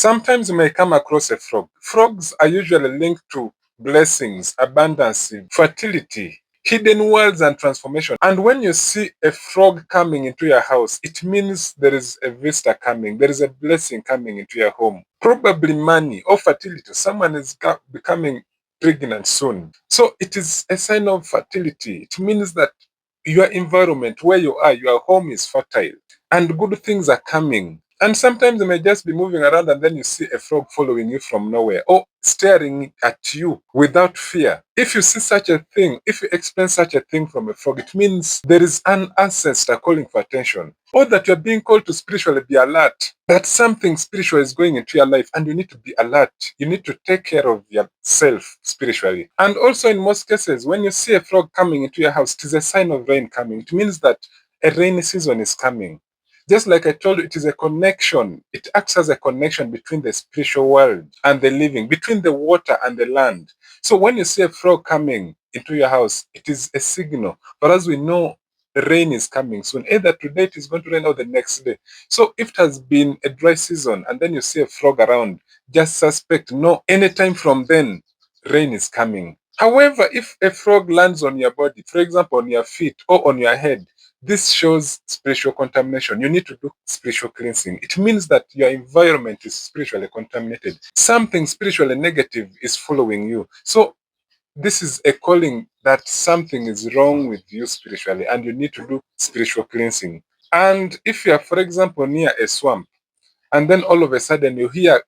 Sometimes you may come across a frog. Frogs are usually linked to blessings, abundance, fertility, hidden worlds, and transformation. And when you see a frog coming into your house, it means there is a visitor coming, there is a blessing coming into your home. Probably money or fertility. Someone is becoming pregnant soon. So it is a sign of fertility. It means that your environment, where you are, your home is fertile and good things are coming. And sometimes you may just be moving around and then you see a frog following you from nowhere or staring at you without fear. If you see such a thing, if you experience such a thing from a frog, it means there is an ancestor calling for attention, or that you're being called to spiritually be alert, that something spiritual is going into your life and you need to be alert. You need to take care of yourself spiritually. And also, in most cases, when you see a frog coming into your house, it is a sign of rain coming. It means that a rainy season is coming. Just like I told you, it is a connection. It acts as a connection between the spiritual world and the living, between the water and the land. So when you see a frog coming into your house, it is a signal. But as we know, the rain is coming soon. Either today it is going to rain or the next day. So if it has been a dry season and then you see a frog around, just suspect no, anytime from then, rain is coming. However, if a frog lands on your body, for example, on your feet or on your head, this shows spiritual contamination. You need to do spiritual cleansing. It means that your environment is spiritually contaminated. Something spiritually negative is following you. So this is a calling that something is wrong with you spiritually and you need to do spiritual cleansing. And if you are, for example, near a swamp and then all of a sudden you hear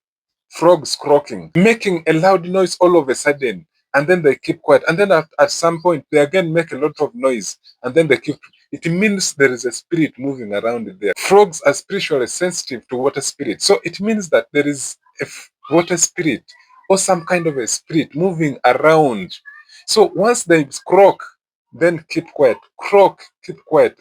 frogs croaking, making a loud noise all of a sudden, and then they keep quiet. And then at some point, they again make a lot of noise, and then they keep. It means there is a spirit moving around there. Frogs are spiritually sensitive to water spirit. So it means that there is a water spirit or some kind of a spirit moving around. So once they croak, then keep quiet. Croak, keep quiet,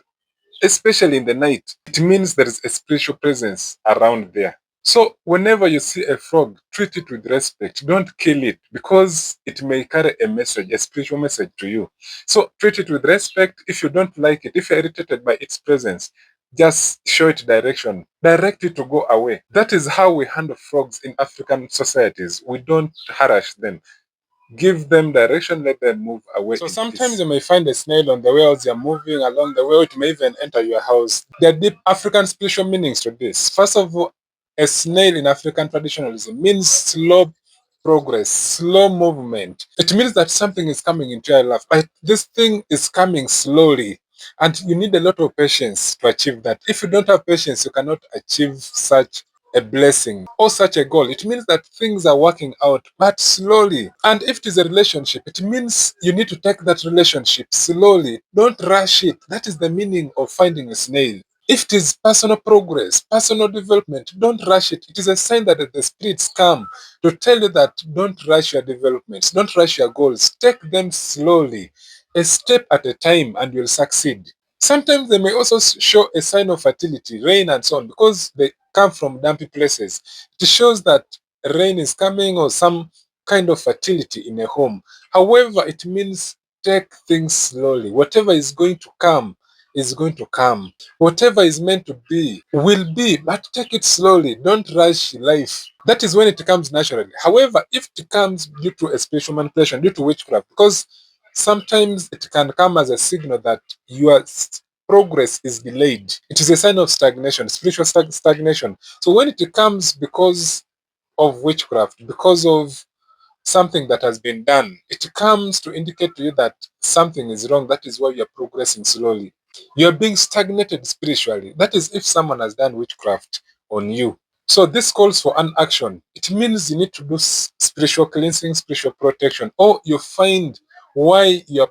especially in the night. It means there is a spiritual presence around there. So whenever you see a frog, treat it with respect. Don't kill it because it may carry a message, a spiritual message to you. So treat it with respect. If you don't like it, if you're irritated by its presence, just show it direction. Direct it to go away. That is how we handle frogs in African societies. We don't harass them. Give them direction, let them move away. So sometimes you may find a snail on the way as you're moving along the way, it may even enter your house. There are deep African spiritual meanings to this. First of all, a snail in African traditionalism means slow progress, slow movement. It means that something is coming into your life, but this thing is coming slowly. And you need a lot of patience to achieve that. If you don't have patience, you cannot achieve such a blessing or such a goal. It means that things are working out, but slowly. And if it is a relationship, it means you need to take that relationship slowly. Don't rush it. That is the meaning of finding a snail. If it is personal progress, personal development, don't rush it. It is a sign that the spirits come to tell you that don't rush your developments, don't rush your goals. Take them slowly, a step at a time, and you'll succeed. Sometimes they may also show a sign of fertility, rain and so on, because they come from dumpy places. It shows that rain is coming or some kind of fertility in a home. However, it means take things slowly. Whatever is going to come is going to come. Whatever is meant to be will be, but take it slowly. Don't rush life. That is when it comes naturally. However, if it comes due to a spiritual manipulation, due to witchcraft, because sometimes it can come as a signal that your progress is delayed. It is a sign of stagnation, spiritual stagnation. So when it comes because of witchcraft, because of something that has been done, it comes to indicate to you that something is wrong. That is why you're progressing slowly. You're being stagnated spiritually. That is if someone has done witchcraft on you. So this calls for an action. It means you need to do spiritual cleansing, spiritual protection, or you find why your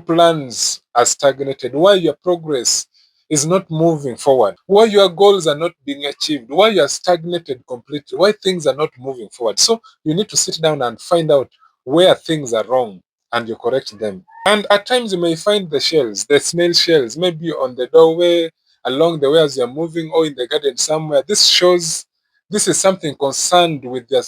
plans are stagnated, why your progress is not moving forward, why your goals are not being achieved, why you are stagnated completely, why things are not moving forward. So you need to sit down and find out where things are wrong and you correct them. And at times you may find the shells, the snail shells, maybe on the doorway, along the way as you're moving, or in the garden somewhere. This shows this is something concerned with your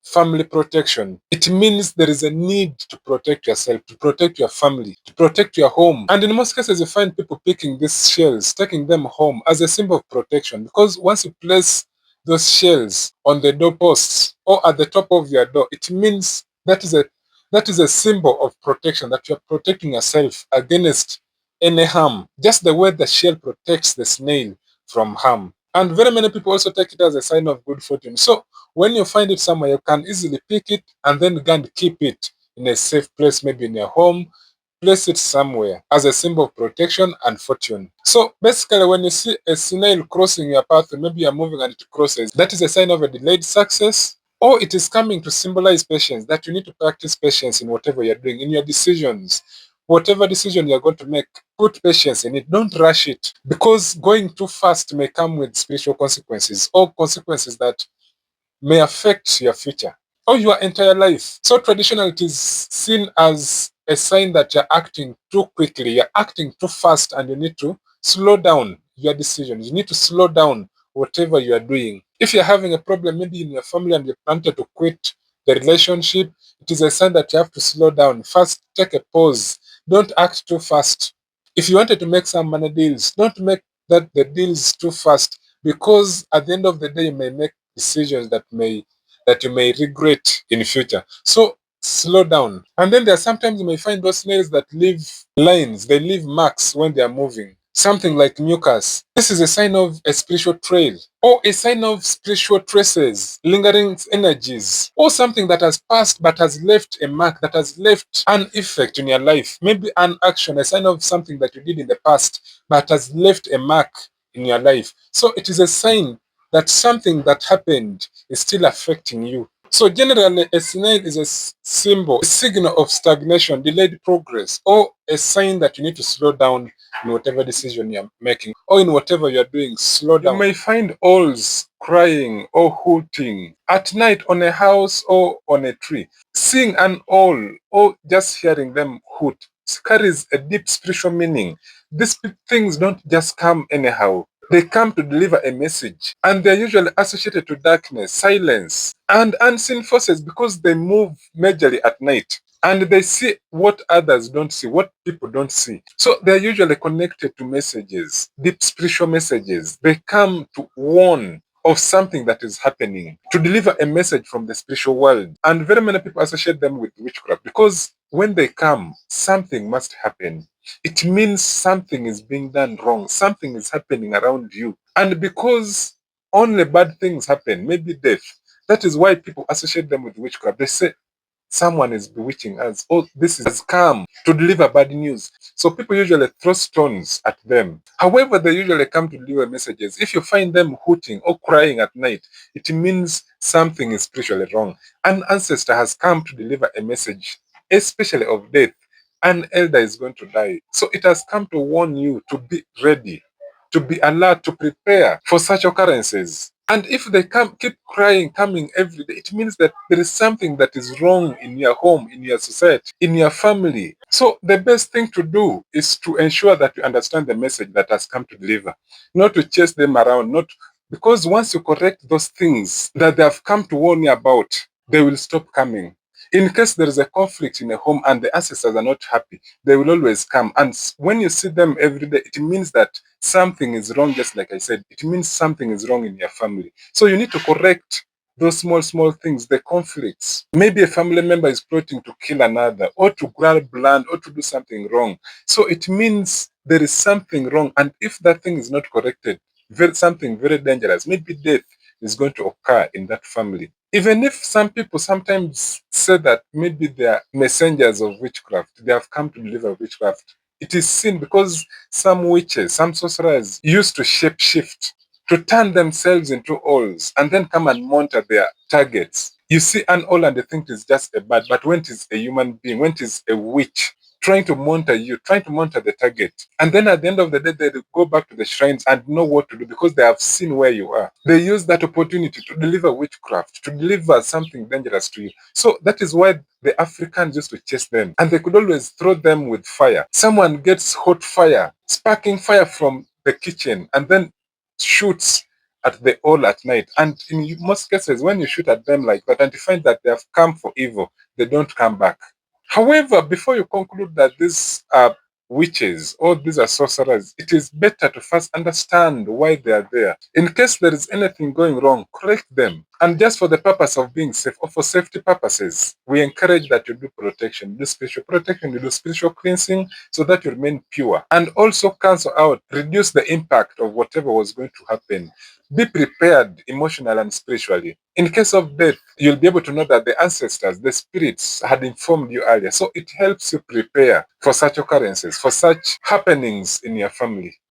family protection. It means there is a need to protect yourself, to protect your family, to protect your home. And in most cases, you find people picking these shells, taking them home as a symbol of protection. Because once you place those shells on the doorposts or at the top of your door, it means that is a symbol of protection, that you're protecting yourself against any harm, just the way the shell protects the snail from harm. And very many people also take it as a sign of good fortune. So when you find it somewhere, you can easily pick it and then go and keep it in a safe place, maybe in your home. Place it somewhere as a symbol of protection and fortune. So basically, when you see a snail crossing your path, maybe you're moving and it crosses, that is a sign of a delayed success, or it is coming to symbolize patience, that you need to practice patience in whatever you're doing, in your decisions. Whatever decision you're going to make, put patience in it. Don't rush it, because going too fast may come with spiritual consequences, or consequences that may affect your future or your entire life. So traditional, it is seen as a sign that you're acting too quickly, you're acting too fast, and you need to slow down your decisions. You need to slow down whatever you are doing. If you're having a problem, maybe in your family, and you planted to quit the relationship, it is a sign that you have to slow down. First, take a pause. Don't act too fast. If you wanted to make some money deals, don't make the deals too fast, because at the end of the day, you may make decisions that you may regret in future. So slow down. And then there are sometimes you may find those snails that leave lines, they leave marks when they are moving. Something like mucus. This is a sign of a spiritual trail, or a sign of spiritual traces, lingering energies, or something that has passed but has left a mark, that has left an effect in your life. Maybe an action, a sign of something that you did in the past but has left a mark in your life. So it is a sign that something that happened is still affecting you. So generally, a snail is a symbol, a signal of stagnation, delayed progress, or a sign that you need to slow down in whatever decision you're making, or in whatever you're doing. Slow down. You may find owls crying or hooting at night on a house or on a tree. Seeing an owl or just hearing them hoot carries a deep spiritual meaning. These things don't just come anyhow. They come to deliver a message, and they're usually associated to darkness, silence, and unseen forces, because they move majorly at night and they see what others don't see, what people don't see. So they're usually connected to messages, deep spiritual messages. They come to warn of something that is happening, to deliver a message from the spiritual world. And very many people associate them with witchcraft, because when they come, something must happen. It means something is being done wrong, something is happening around you. And because only bad things happen, maybe death, that is why people associate them with witchcraft. They say someone is bewitching us. Oh, this has come to deliver bad news. So people usually throw stones at them. However, they usually come to deliver messages. If you find them hooting or crying at night, it means something is spiritually wrong. An ancestor has come to deliver a message, especially of death. An elder is going to die. So it has come to warn you to be ready, to be alert, to prepare for such occurrences. And if they keep crying, coming every day, it means that there is something that is wrong in your home, in your society, in your family. So the best thing to do is to ensure that you understand the message that has come to deliver, not to chase them around, not because once you correct those things that they have come to warn you about, they will stop coming. In case there is a conflict in a home and the ancestors are not happy, they will always come. And when you see them every day, it means that something is wrong, just like I said. It means something is wrong in your family. So you need to correct those small, small things, the conflicts. Maybe a family member is plotting to kill another, or to grab land, or to do something wrong. So it means there is something wrong. And if that thing is not corrected, something very dangerous, maybe death, is going to occur in that family. Even if some people sometimes say that maybe they are messengers of witchcraft, they have come to deliver witchcraft. It is seen because some witches, some sorcerers used to shapeshift, to turn themselves into owls and then come and monitor their targets. You see an owl and they think it's just a bird, but when it is a human being, when it is a witch, trying to monitor you, trying to monitor the target. And then at the end of the day, they go back to the shrines and know what to do, because they have seen where you are. They use that opportunity to deliver witchcraft, to deliver something dangerous to you. So that is why the Africans used to chase them, and they could always throw them with fire. Someone gets hot fire, sparking fire from the kitchen, and then shoots at the owl at night. And in most cases, when you shoot at them like that and you find that they have come for evil, they don't come back. However, before you conclude that these are witches, all these are sorcerers, it is better to first understand why they are there. In case there is anything going wrong, correct them. And just for the purpose of being safe or for safety purposes, we encourage that you do protection, you do spiritual protection, you do spiritual cleansing so that you remain pure. And also cancel out, reduce the impact of whatever was going to happen. Be prepared emotionally and spiritually. In case of death, you'll be able to know that the ancestors, the spirits had informed you earlier. So it helps you prepare for such occurrences, for such happenings in your family.